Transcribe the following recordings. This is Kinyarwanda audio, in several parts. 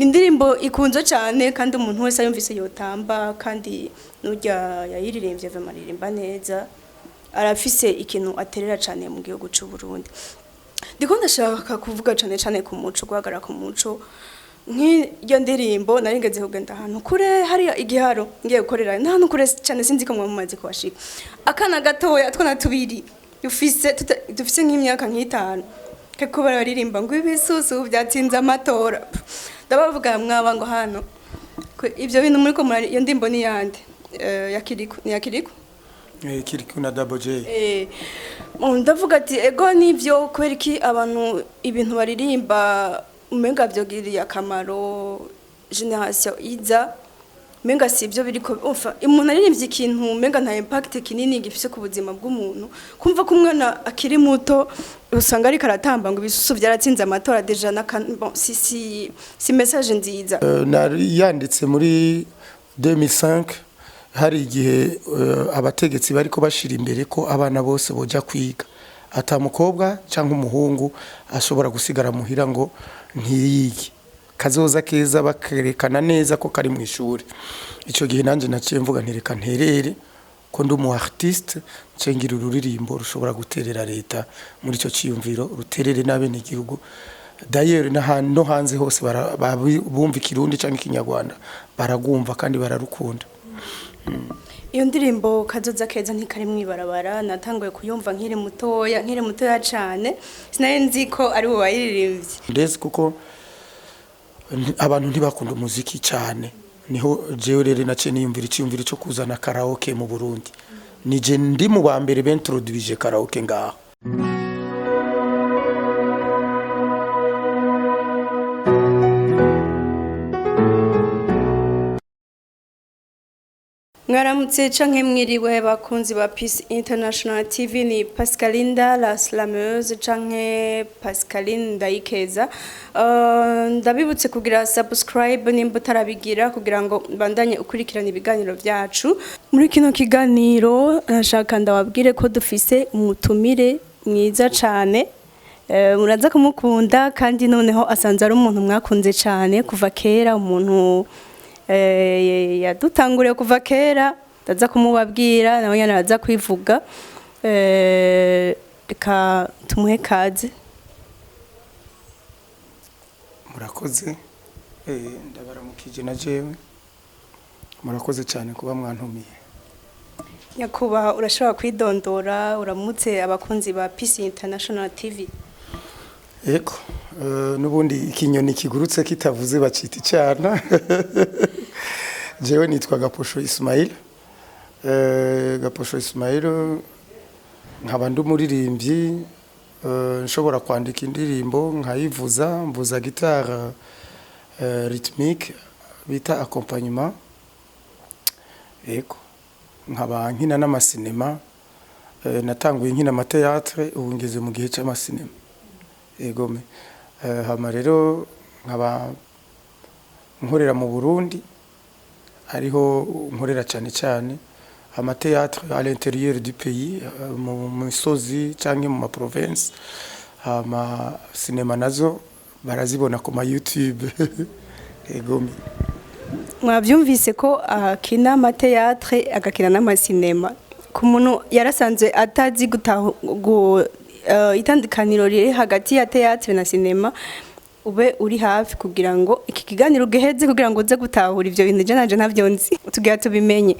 ni indirimbo ikunze cyane kandi umuntu wese yumvise yotamba kandi n'urya yayiririmbye ava maririmba neza arafise ikintu aterera cyane mu gihugu cy'u Burundi. Ndiko ndashaka kuvuga cyane ku muco guhagara ku muco nk'iyo ndirimbo naringeze kugenda ahantu kure hariya igiharo ngiye gukorera n'ahantu kure cyane sinzi ko mumaze kuhashika akana gatoya twona tubiri dufise nk'imyaka nk'itanu keko bararirimba ngo ibisusu byatsinze amatora ndabavuga mwaba ngo hano ivyo bintu muri ko iyo ndimbo ni yande yakiriko Kiriku na Double J. Ndavuga ati ego nivyo kwera iki abantu ibintu baririmba umenga vyogiriye akamaro generation iza menga sivyo biriko umuntu aririmbye ikintu menga nta impact kinini gifise ku buzima bw'umuntu kumva ko umwana akiri muto usanga ari karatamba ngo ibisusu byaratsinze amatora deja na bon si message nziza yanditse muri 2005 hari igihe abategetsi bariko bashira imbere ko abana bose boja kwiga atamukobwa cyangwa umuhungu ashobora gusigara muhira ngo ntiyige kazoza keza bakerekana neza ko kari mu ishuri. Ico gihe nanje naciye mvuga ntereka nterere ko ndi umu artiste cengira ururirimbo rushobora guterera leta muri ico ciyumviro ruterere n'abene igihugu. D'ailleurs no hanze hose bumva ikirundi cyangwa ikinyarwanda baragumva kandi bararukunda. Iyo ndirimbo kazoza keza ntikari mwibarabara natanguye kuyumva nkiri mutoya cyane sinari nzi ko ari we wayiririmbye ndetse kuko abantu ntibakunda umuziki cyane niho jewe rero naciye niyumvira icyumviro cyo kuzana karaoke mu Burundi nije ndi mu ba mbere b'introduije karaoke ngaho. Mwaramutse canke mwiriwe bakunzi ba Peace International TV ni Pascalinda la Slameuse canke Pascaline Ndayikeza. Ndabibutse kugira subscribe nimba utarabigira kugira ngo bandanye ukurikirana ibiganiro byacu. Muri kino kiganiro nashaka ndababwire ko dufise umutumire mwiza cane. Muraza kumukunda kandi noneho asanze ari umuntu mwakunze cane kuva kera umuntu yadutanguriye kuva kera ndaza kumubabwira nawe nyana araza kwivuga reka tumuhe kaze. Murakoze ndabaramukije na jewe murakoze cyane kuba mwantumiye. Nyakuba urashobora kwidondora uramutse abakunzi ba Peace International TV. Eko nubundi ikinyoni kigurutse kitavuze bacita icyana. Jewe nitwa Gaposho Ismail. Gaposho Ismail nkaba ndi umuririmbyi nshobora kwandika indirimbo nkayivuza mvuza guitare rythmique bita accompagnement. Eko nkaba nkina n'amasinema natanguye nkina amateatre ubu ngeze mu gihe cy'amasinema. Egome hama rero nkaba nkorera mu Burundi ariho nkorera cyane amateatre à l'intérieur du pays mu misozi canke mu province hama cinema nazo barazibona ku ma YouTube. Egome mwavyumvise ko akina amateatre agakina n'amasinema ku muntu yarasanzwe atazi itandukaniro riri hagati ya théâtre na cinéma ube uri hafi kugira ngo iki kiganiro geheze kugira ngo uze gutahura ivyo bintu je nanje ntavyonzi tugira tubimenye.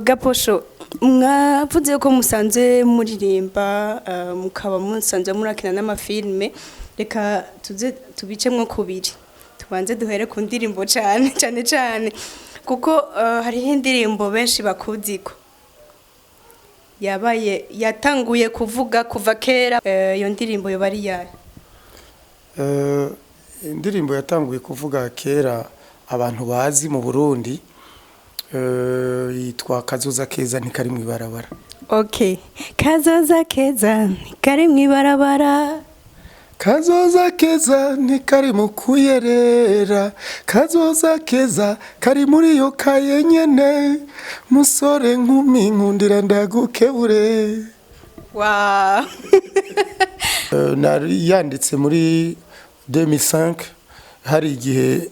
Gaposho mwavuze ko musanze muririmba mukaba musanze murakina n'amafilme reka tuze tubicemwo kubiri tubanze duhere ku ndirimbo cyane kuko hari indirimbo benshi bakuziko yatanguye kuvuga kuva kera. Iyo ndirimbo yo bari yayo indirimbo yatanguye kuvuga kera abantu bazi mu Burundi yitwa Kazoza keza ntikari mwibarabara. Okay, Kazoza keza ntikari mwibarabara. Kazoza keza ntikari mu kuyerera. Kazoza keza kari muri yo kaye nyene musore nkumi nkundira ndagukebure. Wow. Yanditse muri 2005 hari igihe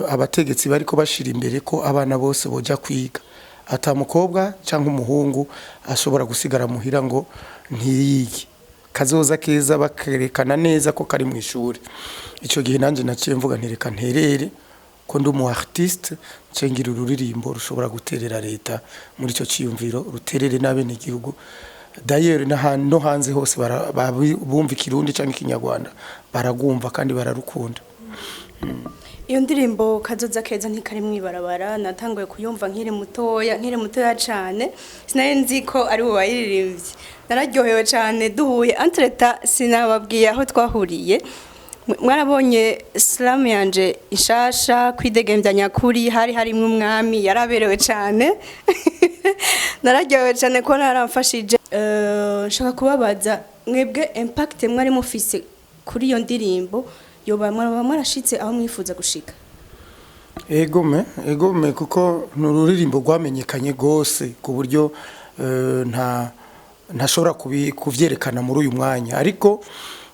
abategetsi bariko bashira imbere ko abana bose boja kwiga atamukobwa cyangwa umuhungu ashobora gusigara muhira ngo ntiyige kazoza keza bakerekana neza ko kari mu ishuri. Ico gihe nanje naciye mvuga ntereka nterere ko ndi umu artiste cengira ururirimbo rushobora guterera leta muri ico ciyumviro ruterere n'abene igihugu. D'ailleurs no hanze hose bumva ikirundi canke ikinyarwanda baragumva kandi bararukunda. Iyo ndirimbo kazoza keza ntikari mwibarabara natanguye kuyumva nkiri mutoya cyane sinari nzi ko ari wowe wayiririmbye nararyohewe cyane duhuye entreta sinababwiye aho twahuriye mwarabonye slam yanje ishasha kwidegembya nyakuri harimo umwami yaraberewe cyane nararyohewe cyane ko naramfashije nshaka kubabaza mwebwe impact mwari mufise kuri iyo ndirimbo yoba mwarashitse aho mwifuza gushika. Egome kuko nururirimbo rwamenyekanye gose ku buryo ntashobora kuvyerekana muri uyu mwanya, ariko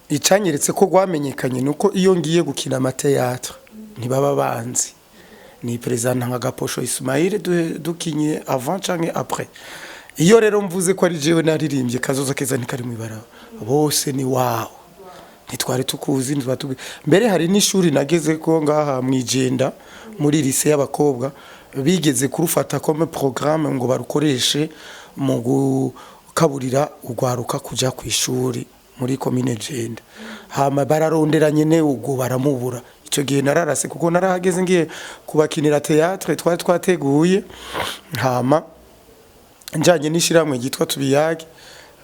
icanyeretse ko rwamenyekanye nuko iyo ngiye gukina amateatre ntibaba banzi ni president nka Gaposho Ismail dukinye avant canke après. Iyo rero mvuze ko ari jewe naririmbye kazoza keza ntikari mwibara bose ni wawo ntitwari tukuzi mbere hari n'ishuri nageze ko ngaha mwijenda muri lycée y'abakobwa bigeze kurufata comme programme ngo barukoreshe mu gukaburira ugwaruka kuja ku ishuri muri commune Jenda. Hama bararondera nyene ubwo baramubura. Ico gihe nararase kuko narahageze ngiye kubakinira théâtre twari twateguye, hama njanye nishiramwe gitwa Tubiyage.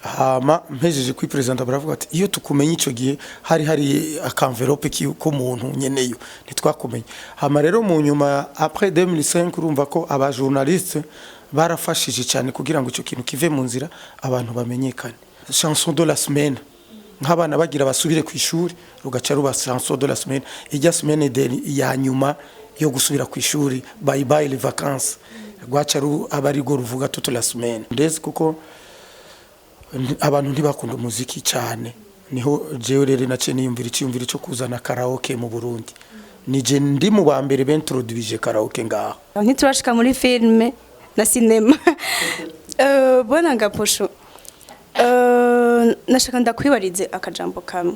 Hama mpejeje kwi presenter baravuga ati iyo tukumenye ico gihe hari akanvelope ko muntu nyeneyo ntitwakumenye. Hama rero mu nyuma après 2005 urumva ko aba journaliste barafashije cyane kugira ngo ico kintu kive mu nzira abantu bamenyekane. Chanson de la semaine nk'abana bagira basubire ku ishuri rugaca ruba chanson de la semaine ijya semaine ya nyuma yo gusubira ku ishuri bye bye les vacances rwaca abari go ruvuga toute la semaine ndetse kuko abantu ntibakunda umuziki cyane niho jewe rero nace niyumvira iciyumvira cyo kuzana karaoke mu Burundi nije ndi mu ba mbere b'introduire karaoke ngaho ntiturashika muri filme na cinema bona Gaposho nashaka ndakwibarize akajambo kamwe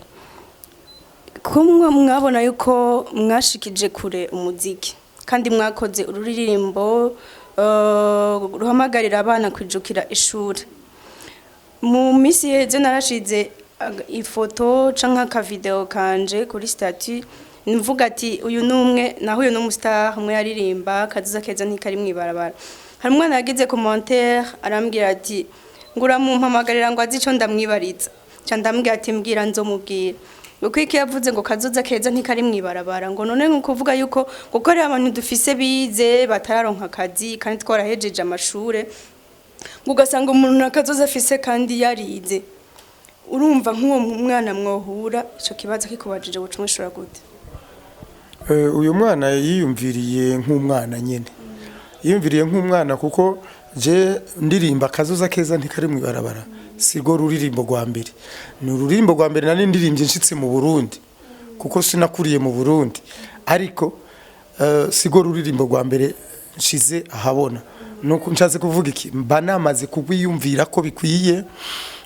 kumwe mwabona yuko mwashikije kure umuziki kandi mwakoze ururirimbo ruhamagarira abana kwijukira ishuri mu misi heze narashize ifoto canka ka video kanje kuri statut nivuga ati uyu numwe naho uyu n'umustar hamwe yaririmba kazoza keza ntikari mwibarabara hari umwana yagize commentaire arambwira ati ngura mu mpamagarira ngo azico ndamwibariza ca ndambwira ati mbwira nzomubwira uko iki yavuze ngo kazoza keza ntikari mwibarabara ngo none nkuvuga yuko gukorera abantu dufise bize batararonka akazi kandi twarahejeje amashure ugasanga umuntu nakazoza afise kandi yarize urumva nk'uwo mwana mwohura ico kibazo kikubajije bucumwe shora gute. Uyu mwana yiyumviriye nk'umwana nyene yiyumviriye nk'umwana kuko je ndirimba kazoza keza ntikari mwibarabara sigo ruririmbo rwa mbere ni ururirimbo rwa mbere nani ndirimbye nshitse mu Burundi kuko sinakuriye mu Burundi ariko sigo ruririmbo rwa mbere nshize ahabona nuko nshatse kuvuga iki mba namaze kubiyumvira ko bikwiye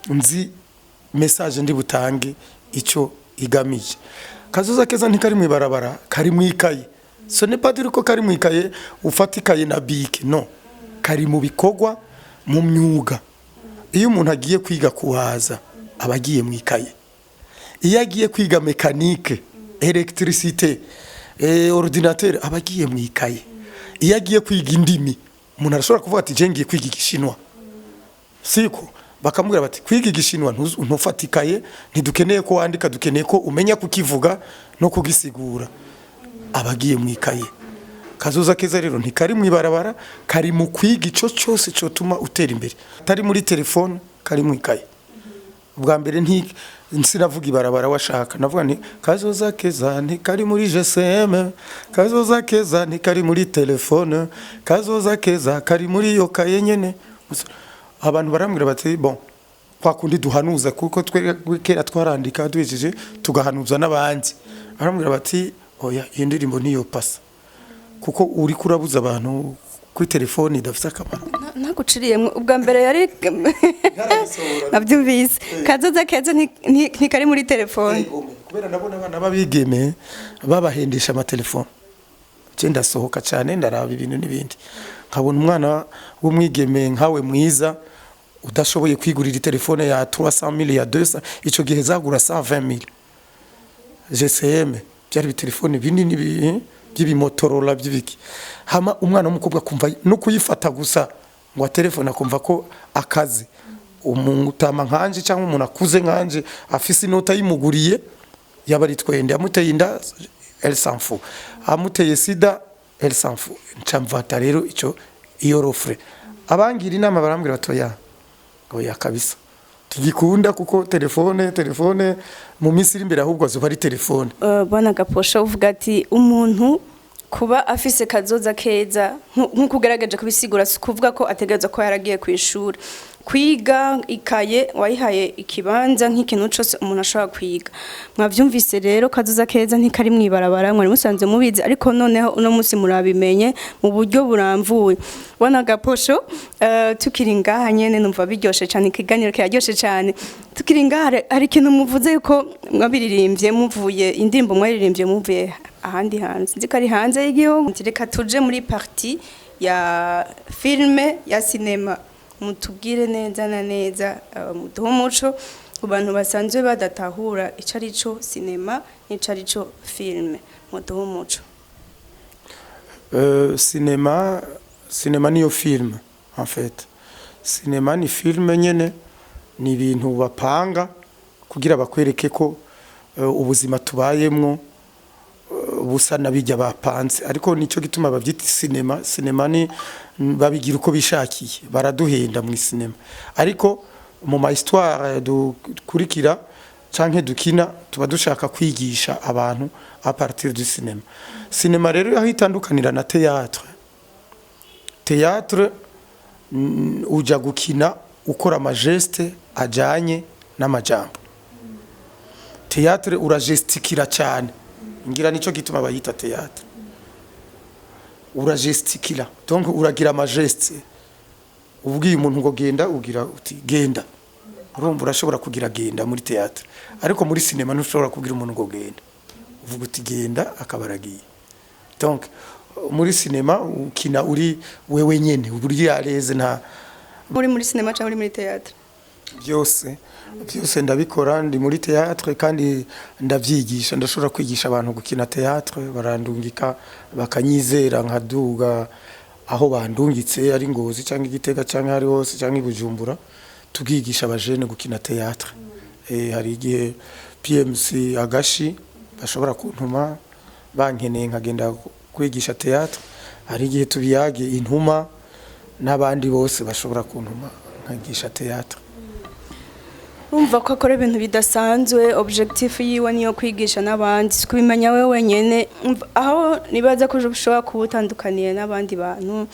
nzi message ndi butange ico igamije kazoza keza ntikari mwibarabara kari mwikaye so ne pas dire ko kari mwikaye ufatikaye na bike no kari mu bikogwa mu myuga iyo umuntu agiye kwiga kuhaza abagiye mwikaye iyo agiye kwiga mécanique électricité ordinateur abagiye mwikaye iyo agiye kwiga indimi umuntu arashobora kuvuga ati je ngiye kwiga igishinwa siko bakamubwira bati kwiga igishinwa ntufatikaye ntidukeneye ko wandika dukeneye ko umenya kukivuga no kugisigura abagiye mwikaye kazoza keza rero ntikari mwibarabara kari mu kwiga ico cyose cyo tuma utera imbere tari muri telefone kari mwikaye ubwa mbere nsinavuga ibarabara washaka navuga nti kazoza keza ntikari muri GSM kazoza keza ntikari muri telefone kazoza keza kari muri yo kaye nyene abantu barambwira bati bon kwa kundi duhanuza kuko kera twarandika duhejeje tugahanuza n'abandi barambwira bati oya iyo ndirimbo niyo pasa kuko uri kurabuza abantu kuri telefone idafite akamaro. Naguciriyemwe ubwa mbere yari nabyumvise kazoza keza ntikari muri telefone kubera nabona abana babigeme babahendesha amatelefone je ndasohoka cyane ndaraba ibintu n'ibindi nkabona umwana w'umwigeme nkawe mwiza udashoboye kwigurira telefone ya 300,000 ya 200 ico gihe zagura 120,000 GSM byari bitelefone binini by'ibimotorola by'ibiki hama umwana w'umukobwa kumva no kuyifata gusa ngo telefone akumva ko akazi umuntu utama nkanje cyangwa umuntu akuze nkanje afise inota yimuguriye yabari twende amuteye inda elle s'en fout amuteye sida elle s'en fout ncamvata rero ico iyo rofre abangira inama barambwira batoya oya kabisa tugikunda kuko telefone mu minsi iri imbere ahubwo azuba ari telefone. Bwana Gaposha uvuga ati umuntu kuba afise kazoza keza nkuko ugaragaje kubisigura kuvuga ko ategereza ko yaragiye ku ishuri kwiga ikaye wayihaye ikibanza nk'ikintu cyose umuntu ashobora kwiga. Mwavyumvise rero kazoza keza ntikari mwibarabara mwari musanze mubizi ariko noneho uno munsi murabimenye mu buryo buramvuye. Bwana Gaposho tukiri ngaha nyene numva biryoshe cyane ikiganiro kiraryoshe cyane tukiri ngaha hari ikintu muvuze yuko mwabiririmbye muvuye indirimbo mwaririmbye muvuye ahandi hanze nzi ko ari hanze y'igihugu. Reka tuje muri parti ya filme ya cinema mutubwire neza na neza muduhe umuco ku bantu basanzwe badatahura ico arico cinema n'ico arico filme muduhe umuco. Cinema niyo film en fait. Cinema ni film nyene ni ibintu bapanga kugira bakwereke ko ubuzima tubayemwo busa nabijya bapanze ariko nico gituma bavyita cinema ni babigira uko bishakiye baraduhenda mu cinema ariko mu ma histoire dukurikira canke dukina tuba dushaka kwigisha abantu a partir du cinema rero aho itandukanira na théâtre uja gukina ukora amageste ajanye n'amajambo. Théâtre uragestikira cyane ngira nico gituma bayita théâtre uragestikira donc uragira amageste ubwiye umuntu ngo genda ugira uti genda urumva urashobora kugira genda muri théâtre ariko muri cinema ntushobora kugira umuntu ngo genda uvuga uti genda akabaragiye. Donc muri cinema ukina uri wewe nyene uri yareze nta muri cinema cyangwa muri théâtre byose ndabikora ndi muri théâtre kandi ndavyigisha ndashobora kwigisha abantu gukina théâtre barandungika bakanyizera nkaduga aho bandungitse ari Ngozi cyangwa Igitega cyangwa ari hose cyangwa Ibujumbura tugigisha abajene gukina théâtre. Hari igihe PMC Agashi bashobora kuntuma bankeneye nkagenda kwigisha théâtre hari igihe tubiyage intuma n'abandi bose bashobora kuntuma nkagisha théâtre. Umva ko akora ibintu bidasanzwe objectif yiwe niyo kwigisha n'abandi kubimenya wewe nyene aho nibaza ko ushobora kubutandukaniye n'abandi bantu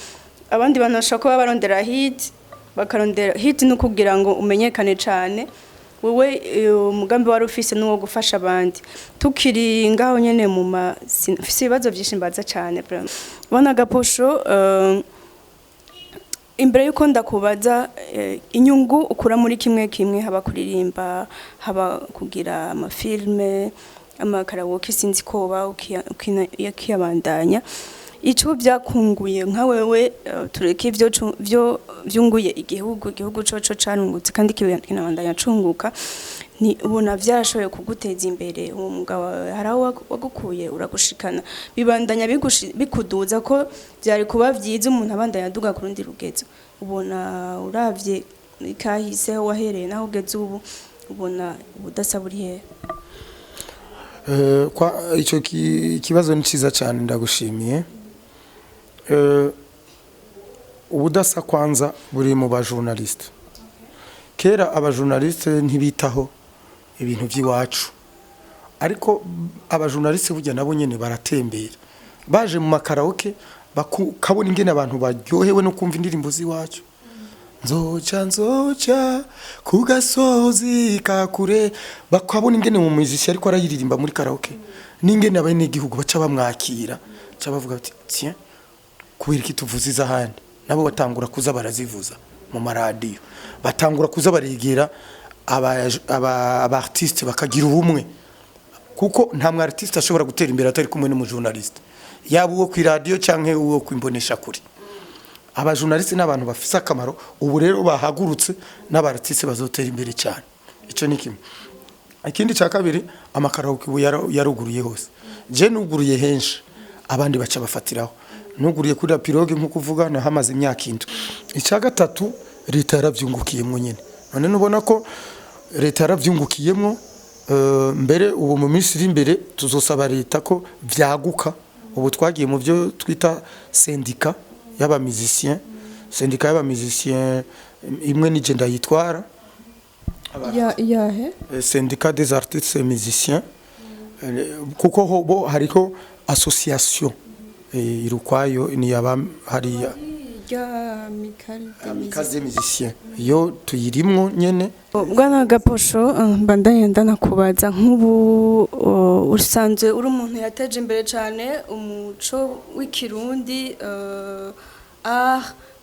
bashaka kuba barondera hit bakarondera hit no kugira ngo umenyekane cyane wewe umugambi wari ufise n'uwo gufasha abandi tukiri ngaho nyene mu fise ibibazo byishimbaza cyane. Bwana Gaposho imbere yuko ndakubaza inyungu ukura muri kimwe haba kuririmba haba kugira amafilme amakarawoke sinzi koba ukiyabandanya ico byakunguye nka wewe tureke ivyo byunguye igihugu coco carungutse kandi kinabandanya cunguka ni ubona vyarashoboye kuguteza imbere uwo mugabo haraho wagukuye uragushikana bibandanya bikuduza ko byari kuba vyiza umuntu abandanya aduga ku rundi rugezo ubona uravye ikahise wahereye naho ugeze ubu ubona ubudasa buri he? Kwa ico kibazo ni ciza cyane ndagushimiye. Ubudasa kwanza buri mu ba journaliste. Kera aba journaliste ntibitaho ibintu by'iwacu ariko aba journaliste burya nabo nyene baratembera baje mu makaraoke bakabona ingene abantu baryohewe no kumva indirimbo z'iwacu nzoca ku gasozi kakure bakabona ingene mu muziki ariko arayiririmba muri karaoke n'ingene abenegihugu baca bamwakira baca bavuga bati tiens kubera iki tuvuze izahandi nabo batangura kuza barazivuza mu maradiyo batangura kuza baregera aba artiste bakagira ubumwe kuko nta mwa artiste ashobora gutera imbere atari kumwe n'umujournaliste yaba uwo ku radio canke uwo kwimbonesha kuri aba journaliste n'abantu bafise akamaro ubu rero bahagurutse n'aba artiste bazotera imbere cyane ico ni kimwe ikindi cya kabiri amakaraoke yaruguruye hose je nuguruye henshi abandi baca bafatiraho nuguriye kuri pirogue nko kuvuga na hamaze imyaka indwi icya gatatu leta yaravyungukiyemo nyene none nubona ko leta yaravyungukiyemo mbere ubu mu minsi iri imbere tuzosaba leta ko vyaguka ubu twagiye mu byo twita syndicat y'aba musiciens imwe nije ndayitwara syndicat des artistes et musiciens kuko bo hariko association irukwayo ni yaba hariya amicale des musiciens yo tuyirimwo nyene bwana Gaposho mbandanye ndanakubaza nk'ubu usanzwe uri umuntu yateje imbere cyane umuco w'ikirundi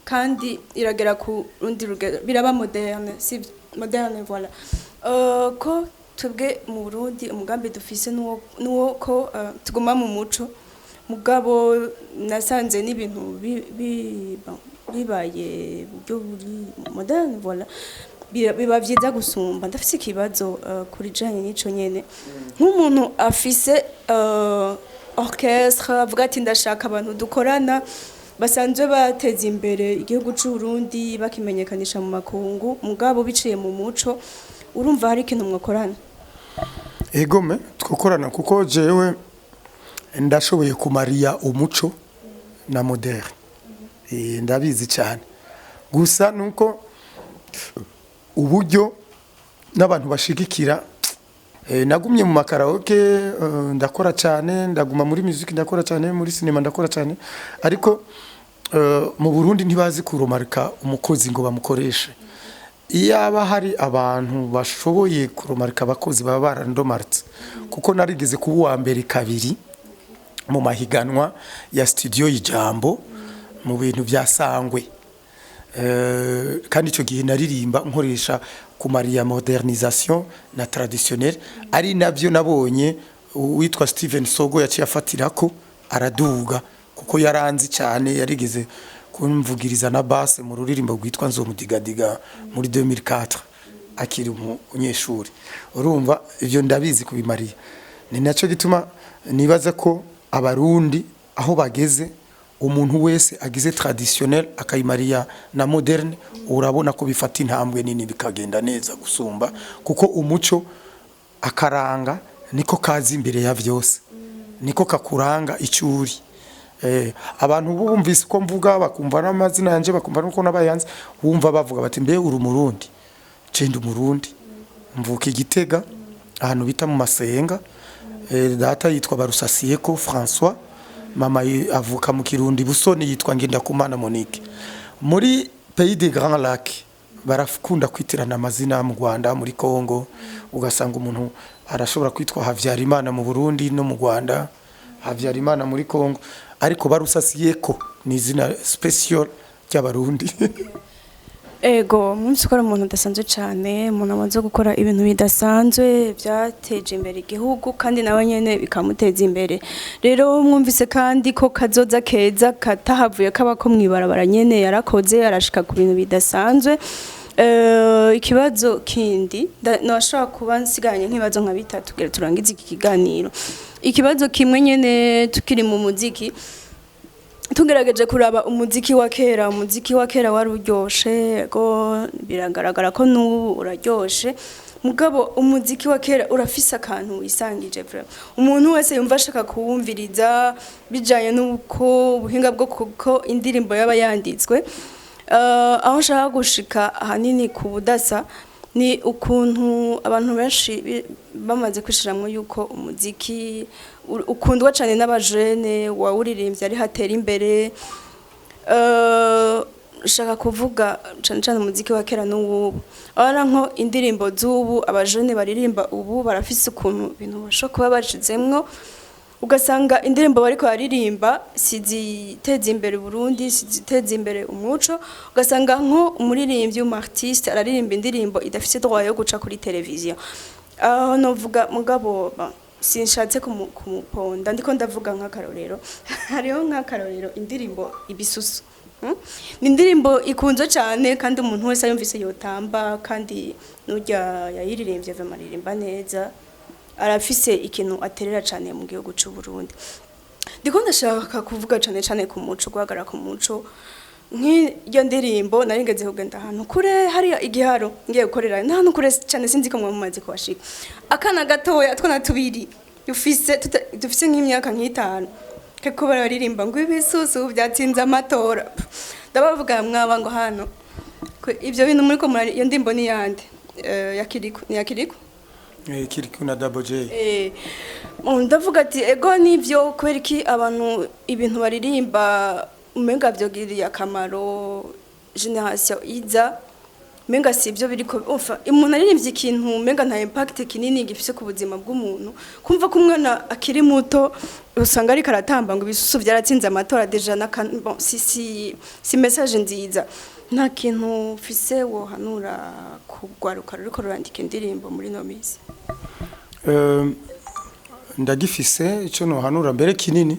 kandi iragera ku rundi rugero biraba moderne si moderne voilà ko twebwe mu Burundi umugambi dufise nuwo ko tuguma mu muco mugabo nasanze n'ibintu bibaye buryo buri moderne voilà biba vyiza gusumba ndafise ikibazo kuri janye n'ico nyene nk'umuntu afise orchestre avuga ati ndashaka abantu dukorana basanzwe bateza imbere igihugu c'u Burundi bakimenyekanisha mu makungu mugabo biciye mu muco urumva hari ikintu mwakorana egome twokorana kuko jewe ndashoboye kumariya umuco na moderne ndabizi cyane gusa nuko uburyo n'abantu bashigikira nagumye mu makaraoke ndakora cyane ndaguma muri music ndakora cyane muri cinema ndakora cyane ariko mu Burundi ntibazi kuromarika umukozi ngo bamukoreshe iyaba hari abantu bashoboye kuromarika abakozi baba barandomartse kuko narigeze kuba uwa mbere kabiri mu mahiganwa ya studio y'Ijambo mu bintu bya Sangwe kandi icyo gihe naririmba nkoresha ku Maria modernisation na traditionnelle ari nabyo nabonye witwa Steven Sogo yaciye afatirako araduga kuko yaranzi cyane yarigeze kumvugiriza na basse mu ruririmbo rwitwa Nzomudigadiga muri 2004 akiri umunyeshuri urumva ivyo ndabizi kubimariya ni naco gituma nibaza ko abarundi aho bageze umuntu wese agize traditionnel akayimariya na moderne urabona ko bifata intambwe nini bikagenda neza gusumba kuko umuco akaranga niko kazi imbere ya vyose niko kakuranga icyuri abantu bumvise ko mvuga bakumva n'amazina yanje bakumva nuko nabayanze wumva bavuga bati mbe uri umurundi cende umurundi mvuka Igitega ahantu bita mu Masenga data yitwa Barusasiyeko François mama avuka mu Kirundi Busoni yitwa Ngendakumana Monique muri Pays des Grands Lacs barakunda kwitirana amazina mu Rwanda muri Congo ugasanga umuntu arashobora kwitwa Havyarimana mu Burundi no mu Rwanda Havyarimana muri Congo ariko Barusasiyeko ni izina special cy'abarundi ego munsi ukora umuntu udasanzwe cyane umuntu amaze gukora ibintu bidasanzwe byateje imbere igihugu kandi nawe nyene bikamuteza imbere rero mwumvise kandi ko kazoza keza katahavuye kabako mwibarabara nyene yarakoze arashika ku bintu bidasanzwe ikibazo kindi nashaka kuba nsiganye nk'ibibazo nka bitatu kugira turangize iki kiganiro ikibazo kimwe nyene tukiri mu muziki tugerageje kuraba umuziki wa kera wari uryoshe go biragaragara ko n'ubu uraryoshe mugabo umuziki wa kera urafise akantu wisangije vraiment umuntu wese yumva ashaka kuwumviriza bijanye n'uko ubuhinga bwo kuko indirimbo yaba yanditswe aho nshaka gushika ahanini ku budasa ni ukuntu abantu benshi bamaze kwishiramwe yuko umuziki ukundwa cyane n'abajene wawuririmbye ari hatera imbere shaka kuvuga cyane umuziki wa kera n'ubu ara nko indirimbo z'ubu abajene baririmba ubu barafise ukuntu ibintu basho kuba bashizemwo ugasanga indirimbo bariko baririmba siziteza imbere Burundi, siziteza imbere umuco, ugasanga nko umuririmbyi w'umartiste araririmba indirimbo idafite droit yo guca kuri televiziyo. Aho novuga mugabo sinshatse kumuponda, ndiko ndavuga nk'akarorero hariho nk'akarorero indirimbo ibisusu. Ni indirimbo ikunze cyane kandi umuntu wese ayumvise yotamba, kandi n'urya yayiririmbye ava maririmba neza, arafise ikintu aterera cyane mu gihugu cy'u Burundi. Ndiko ndashaka kuvuga cyane ku muco, guhagara ku muco. Nk'iyo ndirimbo naringeze kugenda ahantu kure hariya igiharo ngiye gukorera n'ahantu kure cyane, sinzi ko mwamaze kuhashika. Akana gatoya twana tubiri dufise nk'imyaka nk'itanu keko bararirimba ngo ibisusu byatsinze amatora. Ndabavuga mwaba ngo hano ibyo bintu muri ko iyo ndimbo ni yande yakiriko Kiriko na Double J. Ndavuga ati ego nivyo kubera iki abantu ibintu baririmba umenga vyogiriye akamaro generation iza, umenga sivyo biriko umuntu aririmbye ikintu umenga nta impact kinini gifise ku buzima bw'umuntu. Kumva ko umwana akiri muto usanga ari karatamba ngo ibisusu byaratsinze amatora deja na si message nziza. Nta kintu ufise wohanura kugwaruka ruriko rurandika indirimbo muri no misi? Ndagifise ico nohanura mbere kinini,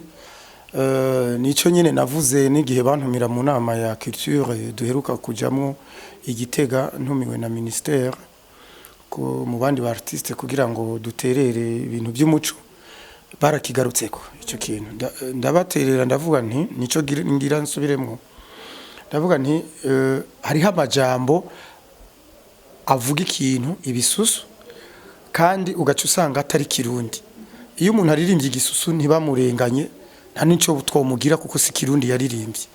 nico nyene navuze n'igihe bantumira mu nama ya culture duheruka kujamwo Igitega, ntumiwe na ministère ko mu bandi ba artiste kugira ngo duterere ibintu by'umuco. Barakigarutseko ico kintu ndabaterera, ndavuga nti nico ngira nsubiremwo, ndavuga nti hariho amajambo avuga ikintu ibisusu kandi ugaca usanga atari kirundi. Iyo umuntu aririmbye igisusu ntibamurenganye, nta nico twomugira kuko si kirundi yaririmbye.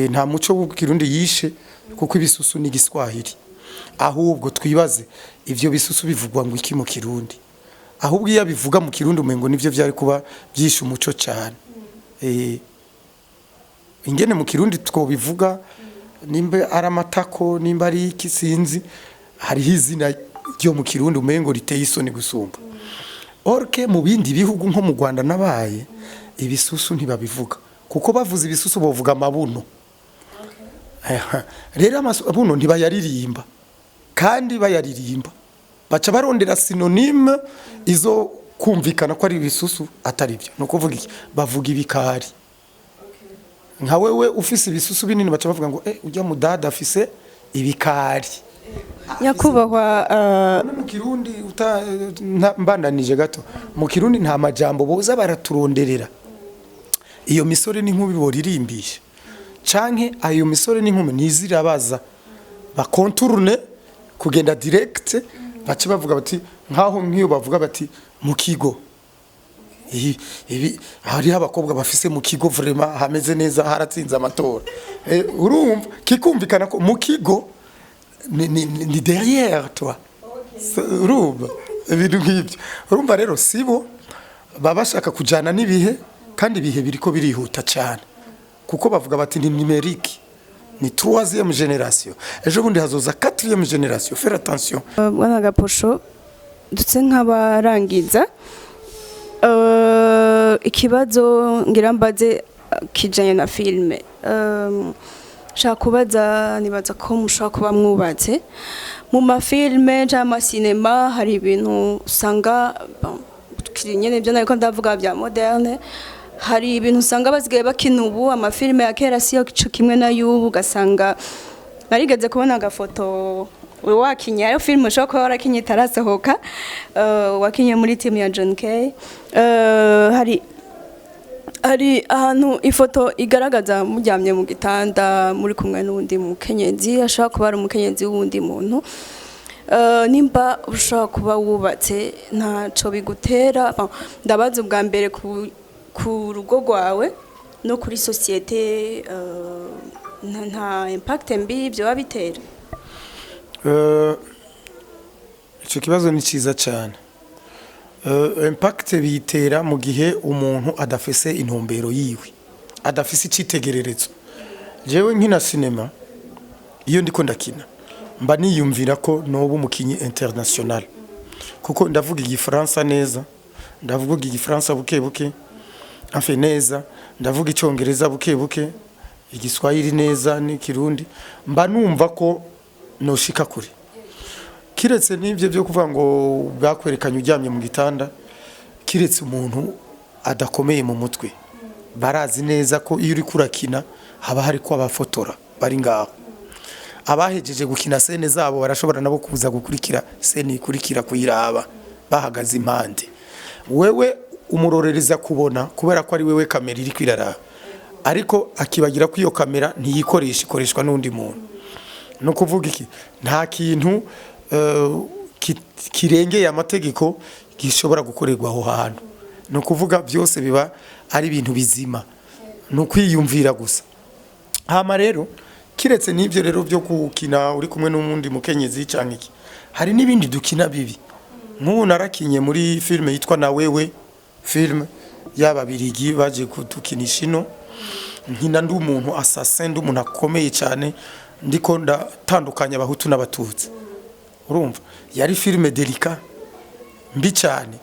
Nta muco w'Kirundi yishe kuko ibisusu ni Giswahili. Ahubwo twibaze ivyo bisusu bivugwa ngo iki mu Kirundi? Ahubwo iyo bivuga mu Kirundi umengo nivyo vyari kuba byishe umuco cyane. Ingene mu Kirundi twobivuga nimba aramatako nimba ari ikisinzi, hari izina ryo mu Kirundi umengo riteye isoni gusumba. Orke mu bindi bihugu nko mu Rwanda nabaye ibisusu ntibabivuga kuko bavuze ibisusu bovuga amabuno. Rero amabuno ntibayaririmba, kandi bayaririmba baca barondera synonyme izo kumvikana ko ari ibisusu atari byo. No kuvuga iki? Bavuga ibikari. Nka wewe ufise ibisusu binini baca bavuga ngo ujya mudada afise ibikari. Nyakubahwa mu Kirundi mbandanije gato, mu Kirundi nta majambo boza baraturonderera. Iyo misore n'inkumi boririmbisha canke ayo misore n'inkumi nizirabaza bakonturune kugenda direct, bace bavuga bati nkaho nkiyo bavuga bati mu kigo ibi hari abakobwa bafise mu kigo vraiment hameze neza haratsinze amatora. Urumva kikumvikana ko mu kigo ni derrière toi. Urumva ibintu nk'ibyo. Urumva rero sibo babashaka kujana n'ibihe, kandi ibihe biriko birihuta cyane kuko bavuga bati ni numérique, ni 3e génération, ejo bundi hazoza 4e génération. Faire attention. Bwana Gaposho, dutse nk'abarangiza ikibazo ngira mbaze kijanye na filme. Shaka kubaza, nibaza ko mushaka kuba mwubatse mu mafilme cyangwa cinema, hari ibintu usanga nyene byo nariko ndavuga bya moderne, hari ibintu usanga basigaye bakina ubu amafilme ya kera siyo kimwe na y'ubu. Ugasanga narigeze kubona agafoto wakinye ayo filme ushobora kuba warakinye itarasohoka, wakinye muri team ya John K. Hari ahantu ifoto igaragaza muryamye mu gitanda muri kumwe n'undi mukenyezi, ashaka kuba ari umukenyezi w'undi muntu. Nimba ushaka kuba wubatse ntaco bigutera, ndabaza ubwa mbere ku rugo rwawe no kuri societe, nta impact mbi byo babitera? Ico kibazo ni ciza cyane. Impact bitera mu gihe umuntu adafise intumbero yiwe, adafise icitegererezo. Jewe nkina cinema, iyo ndiko ndakina mba niyumvira ko noba umukinyi international kuko ndavuga igifaransa neza, ndavuga igifaransa buke buke afe neza, ndavuga icyongereza buke buke, igiswahili neza n'ikirundi, mba numva ko noshika kure. Kiretse n'ibyo byo kuvuga ngo bwakwerekanye uryamye mu gitanda, kiretse umuntu adakomeye mu mutwe, barazi neza ko iyo uri kurakina haba hari ko abafotora bari ngaho, abahejeje gukina sene zabo barashobora nabo kuza gukurikira sene ikurikira kuyiraba bahagaze impande. Wewe umurorereza kubona kubera ko ari wewe kamera iri kwiraraba, ariko akibagira ko iyo kamera ntiyikoresha, ikoreshwa n'undi muntu. No kuvuga iki, nta kintu kirengeye amategeko gishobora gukorerwa aho hantu. No kuvuga byose biba ari ibintu bizima, no kwiyumvira gusa. Hama rero kiretse n'ibyo rero byo gukina uri kumwe n'umundi mukenyezi cyangwa iki, hari n'ibindi dukina bibi. Nk'ubu narakinye muri filime yitwa Na Wewe, filime y'Ababirigi baje kudukinisha ino, nkina ndi umuntu assassin, ndi umuntu akomeye cyane, ndiko ndatandukanya abahutu n'abatutsi. Urumva yari filime delika mbi cyane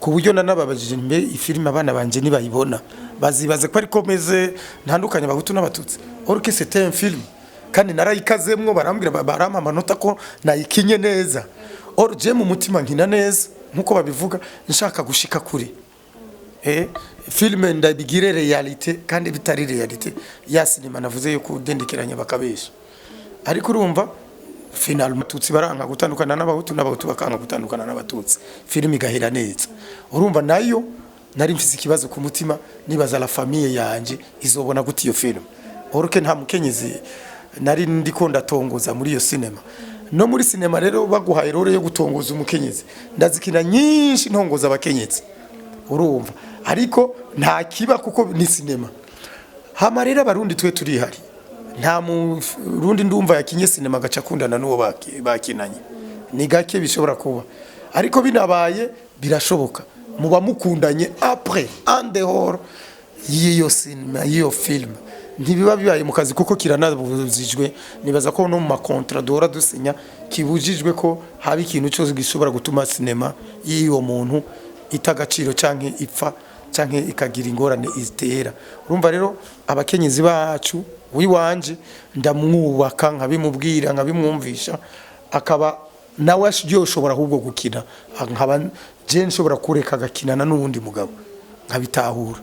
ku buryo nanababajije mbe ifilime abana banje nibayibona bazibaze ko ari komeze ntandukanya abahutu n'abatutsi. Or que c'était un film kandi narayikazemwo, barambwira barama amanota ko nayikinye neza. Or je mu mutima nkina neza nkuko babivuga, nshaka gushika kuri filime ndabigire realite kandi bitari realite ya sinema navuze yo kudendekeranya bakabesha. Ariko urumva final Abatutsi baranga gutandukana n'abahutu, n'abahutu bakanga gutandukana n'abatutsi, filime igahera neza. Urumva nayo nari mfise ikibazo ku mutima, nibaza la famille yanje izobona guti iyo filime. Oruke nta mukenyezi nari ndiko ndatongoza muri iyo sinema. No muri sinema rero baguhaye role yo gutongoza umukenyezi, ndazikina nyinshi ntongoza abakenyezi. Urumva ariko nta kiba kuko ni sinema. Hama rero abarundi twe turi hari, nta murundi ndumva yakinye sinema gaca kundana n'uwo bakinanye, ni gake bishobora kuba. Ariko binabaye birashoboka muba mukundanye après en dehors y'iyo sinema y'iyo film, ntibiba bibaye mu kazi kuko kiranabuzijwe. Nibaza ko no mu makontra dora dusinya kibujijwe ko haba ikintu cyose gishobora gutuma sinema y'iyo muntu itagaciro canke ipfa canke ikagira ingorane izitera. Urumva rero abakenyezi bacu wiwanje ndamwubaka nkabimubwira nkabimwumvisha, akaba nawe ashobora ahubwo gukina, nkaba je nshobora kureka gakinana n'uwundi mugabo nkabitahura.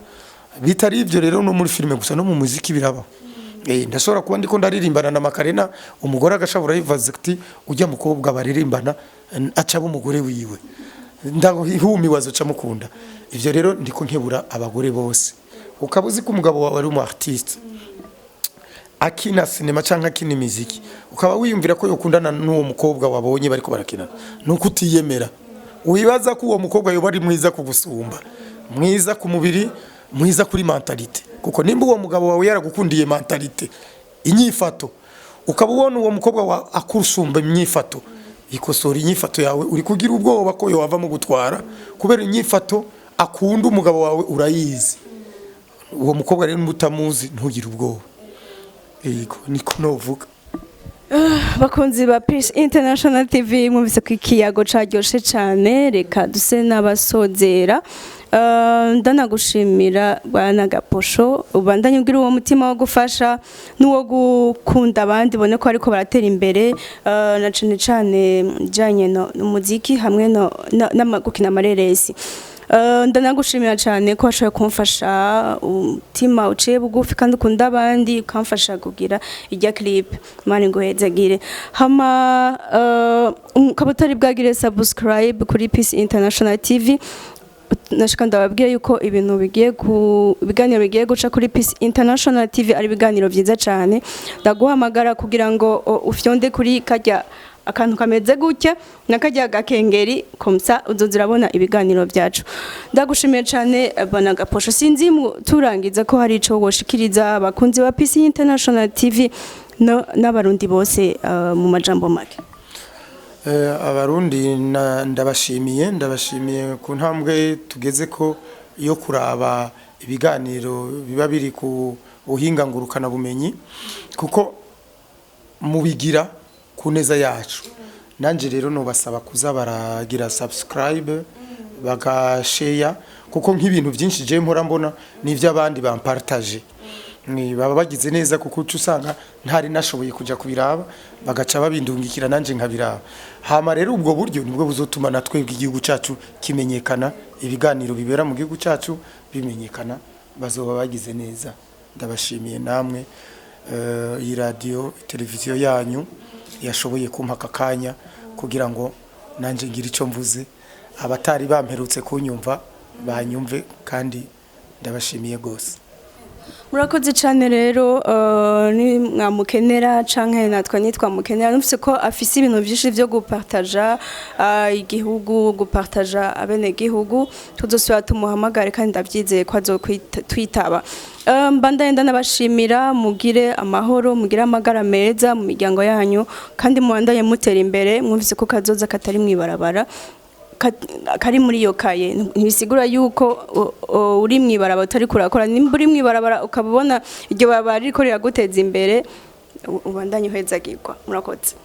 Bitari ibyo rero no muri filime gusa, no mu muziki biraba. Ndashobora kuba ndiko ndaririmbana na Makarena, umugore agashabura yivaze ati ujya mukobwa baririmbana acaba umugore wiwe, ndahumiwe azoca mukunda. Ivyo rero ndiko nkebura abagore bose, ukabuzi ko umugabo wawe ari umu artiste akina sinema canka akina imiziki, ukaba wiyumvira ko yokundana n'uwo mukobwa wabonye bariko barakinana, nuko utiyemera. Wibaza ko uwo mukobwa yoba ari mwiza kugusumba, mwiza ku mubiri, mwiza kuri mentalite. Kuko nimba uwo mugabo wawe yaragukundiye mentalite, inyifato, ukaba ubona uwo mukobwa wa akurusumba imyifato, ikosora inyifato yawe, uri kugira ubwoba ko yova mu gutwara kubera inyifato akunda umugabo wawe urayizi. Uwo mukobwa rero mutamuzi ntugire ubwoba. Yego niko novuga. Bakunzi ba Peace International TV, mwumvise ko ikiyago caryoshe cyane, reka duse n'abasozera. Ndanagushimira Bwana Gaposho, ubandanye ugira uwo mutima wo gufasha n'uwo gukunda abandi, bone ko ariko baratera imbere, na cyane cyane janye n'umuziki hamwe no gukina amareresi. Ndanagushimira cyane ko washoboye kumfasha, umutima uciye bugufi kandi ukunda abandi, ukamfasha kugira ijya clip. Mani nguhezagire. Hama ukaba utari bwagire subscribe kuri Peace International TV, nashaka ndababwiye yuko ibiganiro bigiye guca kuri Peace International TV ari ibiganiro byiza cyane. Ndaguhamagara kugira ngo ufyonde kuri kajya akantu kameze gutya nakajya gakengeri, komsa uzoza urabona ibiganiro byacu. Ndagushimiye cyane Bwana Gaposho. Sinzi turangiza ko hari ico woshikiriza abakunzi ba Peace International TV n'abarundi bose mu majambo make. Abarundi ndabashimiye ku ntambwe tugeze ko yo kuraba ibiganiro biba biri ku buhinga ngurukana bumenyi, kuko mubigira ku neza yacu. Nanje rero no basaba kuza baragira subscribe, bagasheya kuko nk'ibintu byinshi je mpora mbona n'ivy'abandi bampartage baba bagize neza kuko uca usanga ntari nashoboye kuja kubiraba bagaca babindungikira nanje nkabiraba hama rero ubwo buryo nibwo buzotuma natwebwe igihugu cacu kimenyekana ibiganiro bibera mu gihugu cacu bimenyekana bazoba bagize neza ndabashimiye namwe iyi radio televiziyo yanyu yashoboye kumpa akanya kugira ngo nanje ngira ico mvuze abatari bamperutse kunyumva banyumve kandi ndabashimiye gose. Murakoze cyane rero ni mwamukenera canke natwa nitwa mukenera numvise ko afise ibintu byinshi byo gupartager igihugu gupartager abene gihugu tuzosubira tumuhamagare kandi ndavyizeye ko azokwitaba. Mbandenda nabashimira mugire amahoro mugire amagara meza mu miryango yanyu kandi mubandaye mutera imbere mwumvise ko kazoza katari mwibarabara kari muri iyo kaye ntibisigura yuko uri mwibarabara utari kurakora nimba uri mwibarabara ukabona iryo barabara riko riraguteza imbere ubandanye uhezagirwa murakoze.